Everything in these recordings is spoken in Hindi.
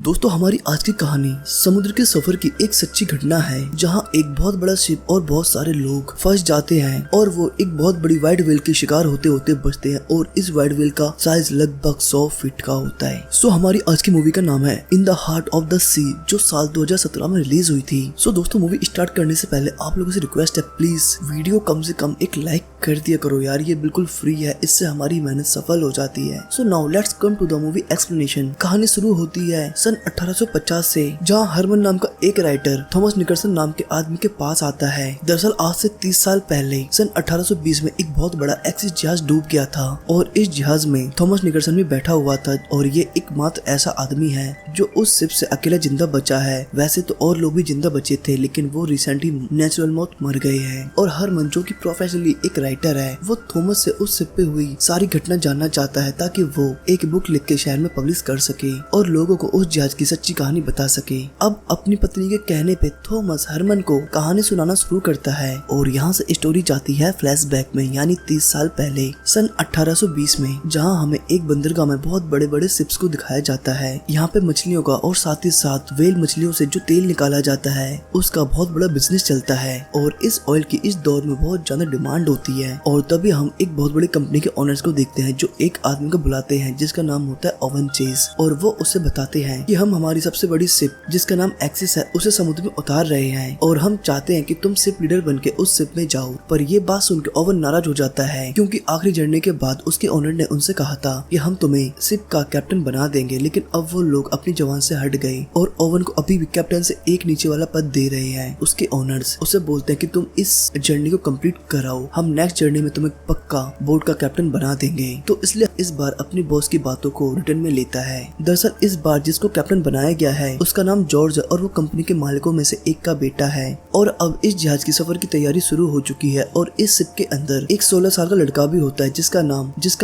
दोस्तों हमारी आज की कहानी समुद्र के सफर की एक सच्ची घटना है जहां एक बहुत बड़ा शिप और बहुत सारे लोग फंस जाते हैं और वो एक बहुत बड़ी वाइड व्हेल के शिकार होते होते बचते हैं और इस वाइड व्हेल का साइज लगभग 100 फीट का होता है। सो हमारी आज की मूवी का नाम है in the heart of the sea, जो साल 2017 में रिलीज हुई थी। सो दोस्तों मूवी स्टार्ट करने से पहले आप लोगों से रिक्वेस्ट है, प्लीज वीडियो कम से कम एक लाइक कर दिया करो यार, ये बिल्कुल फ्री है, इससे हमारी मेहनत सफल हो जाती है। So now let's come to the movie explanation. कहानी शुरू होती है सन 1850 से, जहां हरमन नाम का एक राइटर थॉमस निकलसन नाम के आदमी के पास आता है। दरअसल आज से 30 साल पहले सन 1820 में एक बहुत बड़ा एक्सिस जहाज डूब गया था और इस जहाज में थॉमस निकलसन भी बैठा हुआ था और ये एकमात्र ऐसा आदमी है जो उस शिप से अकेला जिंदा बचा है। वैसे तो और लोग भी जिंदा बचे थे लेकिन वो रिसेंटली नेचुरल मौत मर गए हैं। और हरमन जो कि प्रोफेशनली एक राइटर है, वो थॉमस से उस शिप पे हुई सारी घटना जानना चाहता है ताकि वो एक बुक लिख के शहर में पब्लिश कर सके और लोगों को उस जहाज की सच्ची कहानी बता सके। अब अपनी पत्नी के कहने पे थॉमस हरमन को कहानी सुनाना शुरू करता है और यहाँ से स्टोरी जाती है फ्लैशबैक में, यानी 30 साल पहले सन 1820 में, जहाँ हमें एक बंदरगाह में बहुत बड़े बड़े शिप्स को दिखाया जाता है। यहाँ पे मछलियों का और साथ ही साथ व्हेल मछलियों से जो तेल निकाला जाता है उसका बहुत बड़ा बिजनेस चलता है और इस ऑयल की इस दौर में बहुत ज्यादा डिमांड होती है। और तभी हम एक बहुत बड़ी कंपनी के ओनर्स को देखते हैं जो एक आदमी को बुलाते हैं जिसका नाम होता है ओवन चेस, और वो उससे बताते हैं कि हम हमारी सबसे बड़ी शिप जिसका नाम एक्सिस है उसे समुद्र में उतार रहे हैं और हम चाहते हैं कि तुम शिप लीडर बनके उस शिप में जाओ। पर ये बात सुनकर ओवन नाराज हो जाता है क्योंकि आखिरी जर्नी के बाद उसके ओनर ने उनसे कहा था कि हम तुम्हें शिप का कैप्टन बना देंगे, लेकिन अब वो लोग अपनी जवान से हट गए और ओवन को अभी भी कैप्टन से एक नीचे वाला पद दे रहे हैं। उसके ओनर्स उसे बोलते हैं कि तुम इस जर्नी को कंप्लीट कराओ, हम नेक्स्ट जर्नी में तुम्हें पक्का बोट का कैप्टन बना देंगे। तो इसलिए इस बार अपनी बॉस की बातों को रिटर्न में लेता है। दरअसल इस बार जिसको कैप्टन बनाया गया है उसका नाम जॉर्ज है और वो कंपनी के मालिकों में से एक का बेटा है। और अब इस जहाज की सफर की तैयारी शुरू हो चुकी है और इस शिप के अंदर एक 16 साल का लड़का भी होता है जिसका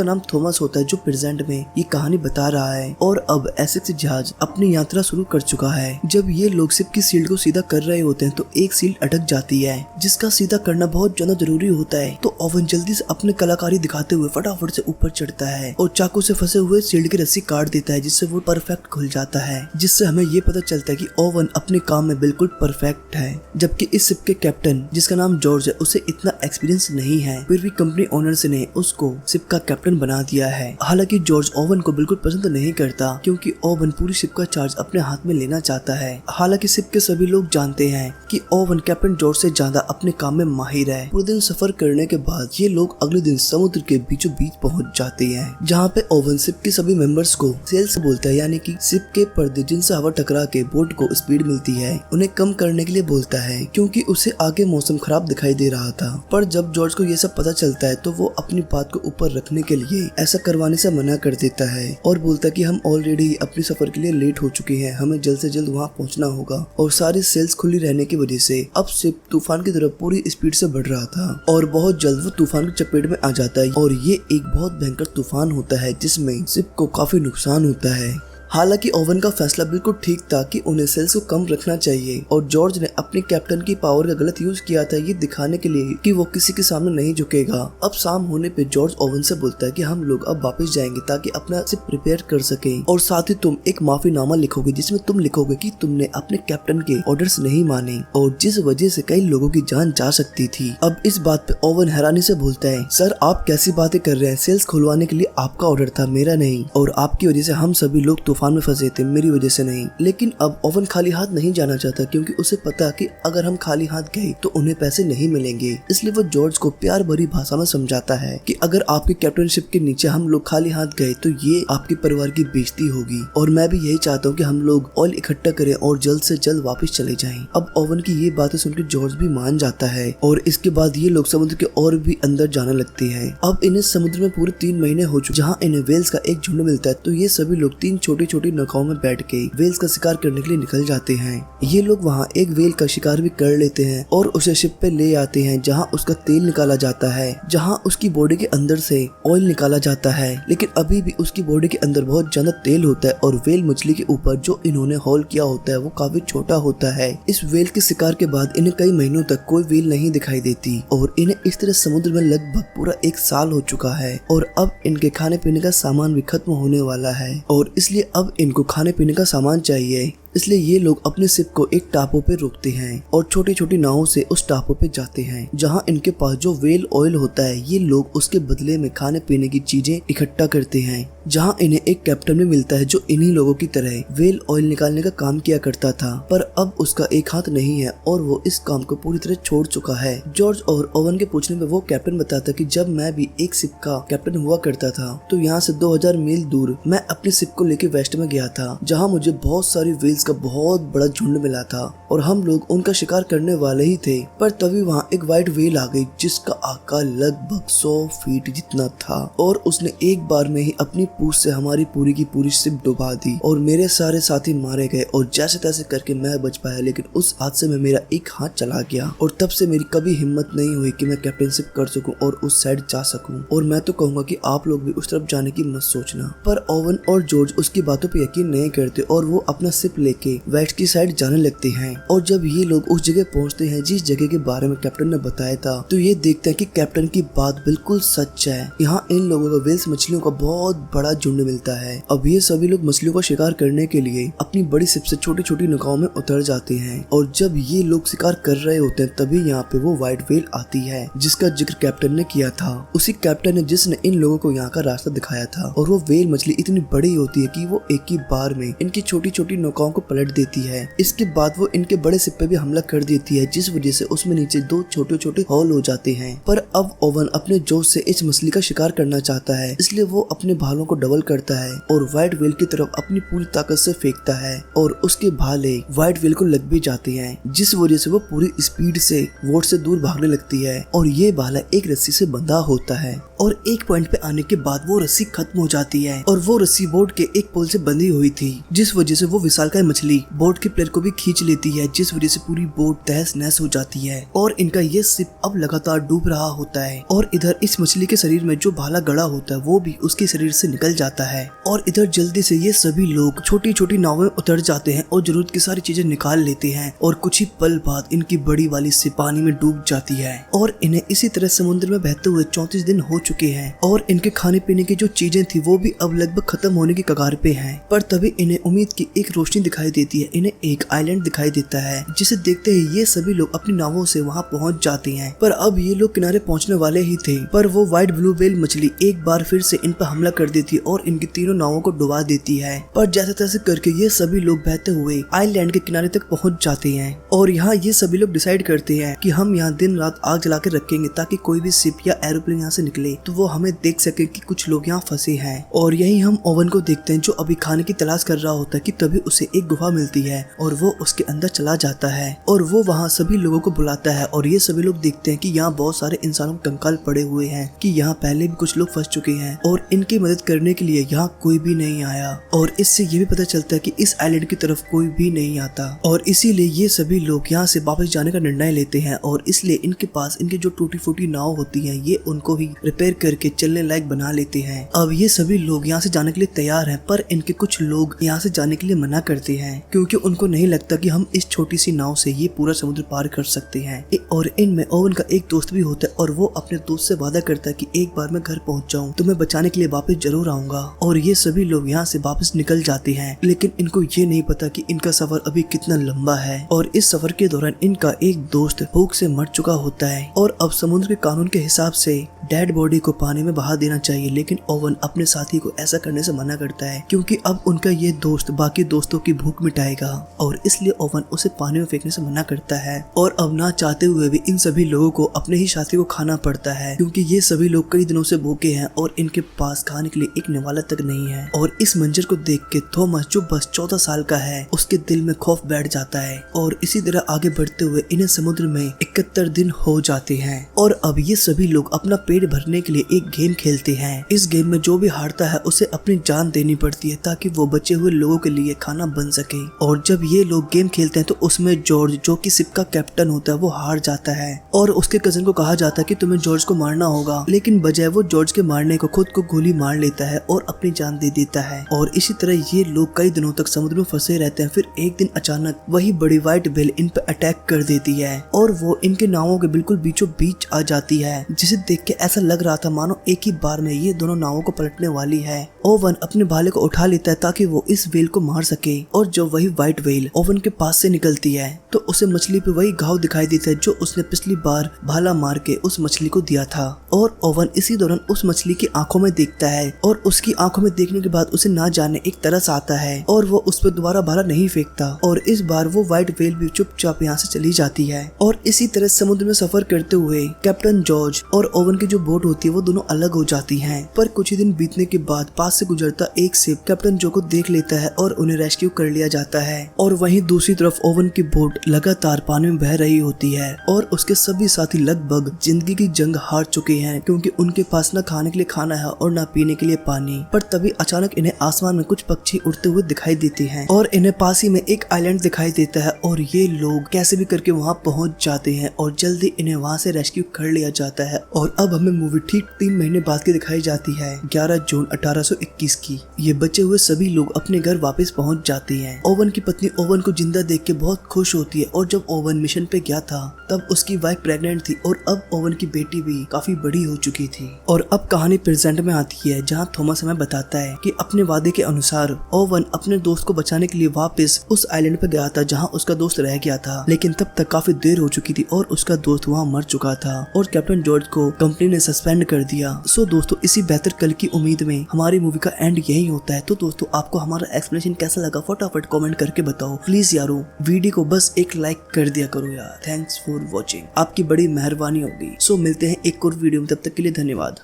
नाम थॉमस होता है, जो प्रेजेंट में ये कहानी बता रहा है। और अब एसेक्स जहाज अपनी यात्रा शुरू कर चुका है। जब ये लोग शिप की शील्ड को सीधा कर रहे होते हैं तो एक शील्ड अटक जाती है जिसका सीधा करना बहुत ज्यादा जरूरी होता है। तो ओवन जल्दी से अपने कलाकारी दिखाते हुए फटाफट से ऊपर चढ़ता है और चाकू से फंसे हुए शील्ड की रस्सी काट देता है जिससे वो परफेक्ट खुल जाता है, जिससे हमें ये पता चलता है कि ओवन अपने काम में बिल्कुल परफेक्ट है। जबकि इस शिप के कैप्टन जिसका नाम जॉर्ज है उसे इतना एक्सपीरियंस नहीं है, फिर भी कंपनी ओनर्स ने उसको शिप का कैप्टन बना दिया है। हालांकि जॉर्ज ओवन को बिल्कुल पसंद नहीं करता क्योंकि ओवन पूरी शिप का चार्ज अपने हाथ में लेना चाहता है। हालांकि शिप के सभी लोग जानते हैं कि ओवन कैप्टन जॉर्ज से ज्यादा अपने काम में माहिर है। पूरे दिन सफर करने के बाद ये लोग अगले दिन समुद्र के बीचों बीच पहुंच जाते हैं, जहाँ पे ओवन शिप के सभी मेंबर्स को सेल्स बोलता है, यानी कि शिप के पर्दे जिनसे हवा टकरा के बोट को स्पीड मिलती है उन्हें कम करने के लिए बोलता है क्योंकि उसे आगे मौसम खराब दिखाई दे रहा था। पर जब जॉर्ज को ये सब पता चलता है तो वो अपनी बात को ऊपर रखने के लिए ऐसा करवाने से मना कर देता है और बोलता है कि हम ऑलरेडी अपनी सफर के लिए लेट हो चुके हैं, हमें जल्द से जल्द वहाँ पहुँचना होगा। और सारी सेल्स खुली रहने की वजह से अब शिप तूफान की तरफ पूरी स्पीड से बढ़ रहा था और बहुत जल्द वो तूफान की चपेट में आ जाता है और ये एक बहुत भयंकर तूफान होता है जिसमें शिप को काफी नुकसान होता है। हालांकि ओवन का फैसला बिल्कुल ठीक था कि उन्हें सेल्स को कम रखना चाहिए और जॉर्ज ने अपने कैप्टन की पावर का गलत यूज किया था ये दिखाने के लिए कि वो किसी के सामने नहीं झुकेगा। अब शाम होने पे जॉर्ज ओवन से बोलता है कि हम लोग अब वापस जाएंगे ताकि अपना शिप प्रिपेयर कर सके और साथ ही तुम एक माफीनामा लिखोगे जिसमें तुम लिखोगे कि तुमने अपने कैप्टन के ऑर्डर्स नहीं माने और जिस वजह से कई लोगों की जान जा सकती थी। अब इस बात पे ओवन हैरानी से बोलता है, सर आप कैसी बातें कर रहे हैं, सेल्स खुलवाने के लिए आपका ऑर्डर था, मेरा नहीं, और आपकी वजह से हम सभी लोग तूफान में फंसे थे, मेरी वजह से नहीं। लेकिन अब ओवन खाली हाथ नहीं जाना चाहता क्योंकि उसे पता कि अगर हम खाली हाथ गए तो उन्हें पैसे नहीं मिलेंगे। इसलिए वो जॉर्ज को प्यार भरी भाषा में समझाता है कि अगर आपकी कैप्टनशिप के नीचे हम लोग खाली हाथ गए तो ये आपके परिवार की बेइज्जती होगी और मैं भी यही चाहता हूँ कि हम लोग ऑयल इकट्ठा करें और जल्द से जल्द वापस चले जाएं। अब ओवन की ये बातें सुनकर जॉर्ज भी मान जाता है और इसके बाद ये लोग समुद्र के और भी अंदर जाने लगते हैं। अब इन्हें समुद्र में पूरे 3 महीने हो चुके जहाँ इन्हें वेल्स का एक झुंड मिलता है, तो ये सभी लोग 3 छोटी छोटी नौकाओं में बैठ के वेल्स का शिकार करने के लिए निकल जाते हैं। ये लोग वहाँ एक वेल का शिकार भी कर लेते हैं और उसे शिप पे ले आते हैं जहाँ उसका तेल निकाला जाता है, जहाँ उसकी बॉडी के अंदर से ऑयल निकाला जाता है। लेकिन अभी भी उसकी बॉडी के अंदर बहुत ज्यादा तेल होता है और वेल मछली के ऊपर जो इन्होंने होल किया होता है वो काफी छोटा होता है। इस वेल के शिकार के बाद इन्हें कई महीनों तक कोई वेल नहीं दिखाई देती और इन्हें इस तरह समुद्र में लगभग पूरा 1 साल हो चुका है और अब इनके खाने पीने का सामान भी खत्म होने वाला है और इसलिए अब इनको खाने पीने का सामान चाहिए, इसलिए ये लोग अपने शिप को एक टापू पे रोकते हैं और छोटी छोटी नावों से उस टापू पे जाते हैं जहाँ इनके पास जो व्हेल ऑयल होता है ये लोग उसके बदले में खाने पीने की चीजें इकट्ठा करते हैं। जहाँ इन्हें एक कैप्टन भी मिलता है जो इन्हीं लोगों की तरह व्हेल ऑयल निकालने का काम किया करता था, पर अब उसका एक हाथ नहीं है और वो इस काम को पूरी तरह छोड़ चुका है। जॉर्ज और ओवन के पूछने पे वो कैप्टन बताता कि जब मैं भी एक शिप का कैप्टन हुआ करता था तो यहाँ से 2000 मील दूर मैं अपने शिप को लेके वेस्ट में गया था, जहाँ मुझे बहुत सारी व्हेल्स का बहुत बड़ा झुंड मिला था और हम लोग उनका शिकार करने वाले ही थे, पर तभी वहाँ एक व्हाइट व्हेल आ गई जिसका आकार लगभग 100 फीट जितना था और उसने एक बार में ही अपनी पूंछ से हमारी पूरी की पूरी शिप डुबा दी और मेरे सारे साथी मारे गए और जैसे तैसे करके मैं बच पाया, लेकिन उस हादसे में मेरा एक हाथ चला गया और तब से मेरी कभी हिम्मत नहीं हुई कि मैं कैप्टनशिप कर सकूं और उस साइड जा सकूं। और मैं तो कहूंगा कि आप लोग भी उस तरफ जाने की मत सोचना। पर ओवन और जॉर्ज उसकी बातों पे यकीन नहीं करते और वो अपना शिप लेके वेस्ट की साइड जाने लगते हैं। और जब ये लोग उस जगह पहुंचते हैं जिस जगह के बारे में कैप्टन ने बताया था, तो ये देखते हैं कि कैप्टन की बात बिल्कुल सच है। यहाँ इन लोगों को व्हेल्स मछलियों का बहुत बड़ा झुंड मिलता है। अब ये सभी लोग मछलियों का शिकार करने के लिए अपनी बड़ी शिप से छोटी छोटी नौकाओं में उतर जाते हैं और जब ये लोग शिकार कर रहे होते हैं तभी यहाँ पे वो व्हाइट व्हेल आती है जिसका जिक्र कैप्टन ने किया था। उसी कैप्टन ने जिसने इन लोगों को यहाँ का रास्ता दिखाया था। और वो व्हेल मछली इतनी बड़ी होती है कि वो एक ही बार में इनकी छोटी छोटी नौकाओं को पलट देती है। इसके बाद वो इनके बड़े शिप पे भी हमला कर देती है, जिस वजह से उसमें नीचे 2 छोटे छोटे हॉल हो जाते हैं। पर अब ओवन अपने जोश से इस मछली का शिकार करना चाहता है, इसलिए वो अपने भालों को डबल करता है और व्हाइट व्हेल की तरफ अपनी पूरी ताकत से फेंकता है और उसके भाले व्हाइट व्हेल को लग भी जाते हैं, जिस वजह से वो पूरी स्पीड से बोट से दूर भागने लगती है और ये भाला एक रस्सी से बंधा होता है। और एक पॉइंट पे आने के बाद वो रस्सी खत्म हो जाती है और वो रस्सी बोट के एक पोल से बंधी हुई थी, जिस वजह से वो विशालकाय मछली बोट के प्लेयर को भी खींच लेती है, जिस वजह से पूरी बोट तहस नहस हो जाती है और इनका ये शिप अब लगातार डूब रहा होता है। और इधर इस मछली के शरीर में जो भाला गड़ा होता है वो भी उसके शरीर से निकल जाता है और इधर जल्दी से ये सभी लोग छोटी छोटी नावों में उतर जाते हैं और जरूरत की सारी चीजें निकाल लेते हैं और कुछ ही पल बाद इनकी बड़ी वाली शिप पानी में डूब जाती है और इन्हें इसी तरह समुद्र में बहते हुए 34 दिन हो चुके हैं और इनके खाने पीने की जो चीजें थी वो भी अब लगभग खत्म होने की कगार पे हैं। पर तभी इन्हें उम्मीद की एक रोशनी दिखाई देती है। इन्हें एक आइलैंड दिखाई देता है जिसे देखते ही ये सभी लोग अपनी नावों से वहाँ पहुँच जाते हैं। पर अब ये लोग किनारे पहुँचने वाले ही थे, पर वो व्हाइट ब्लू व्हेल मछली एक बार फिर से इन पर हमला कर देती है और इनकी तीनों नावों को डुबा देती है। पर जैसे तैसे करके ये सभी लोग बहते हुए आइलैंड के किनारे तक पहुँच जाते हैं और यहाँ ये सभी लोग डिसाइड करते हैं कि हम यहाँ दिन रात आग जला के रखेंगे ताकि कोई भी शिप या एरोप्लेन यहाँ से निकले तो वो हमें देख सके कि कुछ लोग यहाँ फंसे हैं। और यही हम ओवन को देखते हैं जो अभी खाने की तलाश कर रहा होता है कि तभी उसे एक गुफा मिलती है और वो उसके अंदर चला जाता है और वो वहाँ सभी लोगों को बुलाता है और ये सभी लोग देखते हैं कि यहाँ बहुत सारे इंसानों के कंकाल पड़े हुए हैं, कि यहाँ पहले भी कुछ लोग फंस चुके हैं और इनकी मदद करने के लिए यहाँ कोई भी नहीं आया। और इससे ये भी पता चलता है कि इस आइलैंड की तरफ कोई भी नहीं आता और इसीलिए ये सभी लोग यहाँ से वापस जाने का निर्णय लेते हैं और इसलिए इनके पास इनकी जो टूटी फूटी नाव होती है ये उनको भी रिपेयर करके चलने लायक बना लेते हैं। अब ये सभी लोग यहाँ से जाने के लिए तैयार हैं, पर इनके कुछ लोग यहाँ से जाने के लिए मना करते हैं क्योंकि उनको नहीं लगता कि हम इस छोटी सी नाव से ये पूरा समुद्र पार कर सकते हैं। और इनमें ओवन का एक दोस्त भी होता है और वो अपने दोस्त से वादा करता है कि एक बार मैं घर पहुँच जाऊँ तो मैं बचाने के लिए वापस जरूर आऊंगा। और ये सभी लोग यहाँ से वापस निकल जाते हैं, लेकिन इनको ये नहीं पता कि इनका सफर अभी कितना लंबा है और इस सफर के दौरान इनका एक दोस्त भूख से मर चुका होता है और अब समुद्र के कानून के हिसाब से डेड बॉडी को पानी में बहा देना चाहिए, लेकिन ओवन अपने साथी को ऐसा करने से मना करता है क्योंकि अब उनका ये दोस्त बाकी दोस्तों की भूख मिटाएगा और इसलिए ओवन उसे पानी में फेंकने से मना करता है। और अब ना चाहते हुए भी इन सभी लोगों को अपने ही साथी को खाना पड़ता है क्योंकि ये सभी लोग कई दिनों से भूखे हैं और इनके पास खाने के लिए एक निवाला तक नहीं है। और इस मंजर को देख के थॉमस जो बस 14 साल का है उसके दिल में खौफ बैठ जाता है और इसी तरह आगे बढ़ते हुए इन्हें समुद्र में 71 दिन हो जाते हैं। और अब ये सभी लोग अपना पेट भरने के लिए एक गेम खेलते हैं। इस गेम में जो भी हारता है उसे अपनी जान देनी पड़ती है ताकि वो बचे हुए लोगों के लिए खाना बन सके। और जब ये लोग गेम खेलते हैं तो उसमें जॉर्ज जो कि शिप का कैप्टन होता है वो हार जाता है और उसके कजन को कहा जाता है कि तुम्हें जॉर्ज को मारना होगा, लेकिन बजाय वो जॉर्ज के मारने को खुद को गोली मार लेता है और अपनी जान दे देता है। और इसी तरह ये लोग कई दिनों तक समुद्र में फंसे रहते हैं। फिर एक दिन अचानक वही बड़ी व्हाइट व्हेल इन पर अटैक कर देती है और वो इनके नावों के बिल्कुल बीचों बीच आ जाती है, जिसे देख के ऐसा लग रहा था मानो एक ही बार में ये दोनों नावों को पलटने वाली है। ओवन अपने भाले को उठा लेता है ताकि वो इस व्हेल को मार सके, और जब वही व्हाइट व्हेल ओवन के पास से निकलती है तो उसे मछली पे वही घाव दिखाई देता है जो उसने पिछली बार भाला मार के उस मछली को दिया था। और ओवन इसी दौरान उस मछली की आंखों में देखता है और उसकी आंखों में देखने के बाद उसे ना जाने एक तरस आता है और वो उस पर दोबारा भाला नहीं फेंकता, और इस बार वो व्हाइट व्हेल भी चुपचाप यहाँ से चली जाती है। और इसी तरह समुद्र में सफर करते हुए कैप्टन जॉर्ज और ओवन की जो बोट होती है वो दोनों अलग हो जाती हैं। पर कुछ ही दिन बीतने के बाद पास से गुजरता एक शिप कैप्टन जो को देख लेता है और उन्हें रेस्क्यू कर लिया जाता है। और वहीं दूसरी तरफ ओवन की बोट लगातार पानी में बह रही होती है और उसके सभी साथी लगभग जिंदगी की जंग हार चुके हैं क्योंकि उनके पास न खाने के लिए खाना है और न पीने के लिए पानी। पर तभी अचानक इन्हें आसमान में कुछ पक्षी उड़ते हुए दिखाई देते हैं और इन्हें पास ही में एक आइलैंड दिखाई देता है और ये लोग कैसे भी करके वहाँ पहुँच जाते हैं और जल्दी इन्हें वहाँ से रेस्क्यू कर लिया जाता है। और अब हमें मूवी ठीक 3 महीने बाद की दिखाई जाती है 11 जून 1821 की। ये बचे हुए सभी लोग अपने घर वापस पहुंच जाते हैं। ओवन की पत्नी ओवन को जिंदा देख के बहुत खुश होती है और जब ओवन मिशन पे गया था तब उसकी वाइफ प्रेग्नेंट थी और अब ओवन की बेटी भी काफी बड़ी हो चुकी थी। और अब कहानी प्रेजेंट में आती है जहाँ थॉमस हमें बताता है कि अपने वादे के अनुसार ओवन अपने दोस्त को बचाने के लिए वापस उस आइलैंड पे गया था जहाँ उसका दोस्त रह गया था, लेकिन तब तक काफी देर हो चुकी थी और उसका दोस्त वहाँ मर चुका था और कैप्टन जॉर्ज को कंपनी ने सस्पेंड कर दिया। सो दोस्तों, इसी बेहतर कल की उम्मीद में हमारी मूवी का एंड यही होता है। तो दोस्तों, आपको हमारा एक्सप्लेनेशन कैसा लगा फटाफट कमेंट करके बताओ प्लीज यारो। वीडियो को बस एक लाइक कर दिया करो यार। थैंक्स फॉर वॉचिंग, आपकी बड़ी मेहरबानी होगी। सो मिलते हैं एक और वीडियो में, तब तक के लिए धन्यवाद।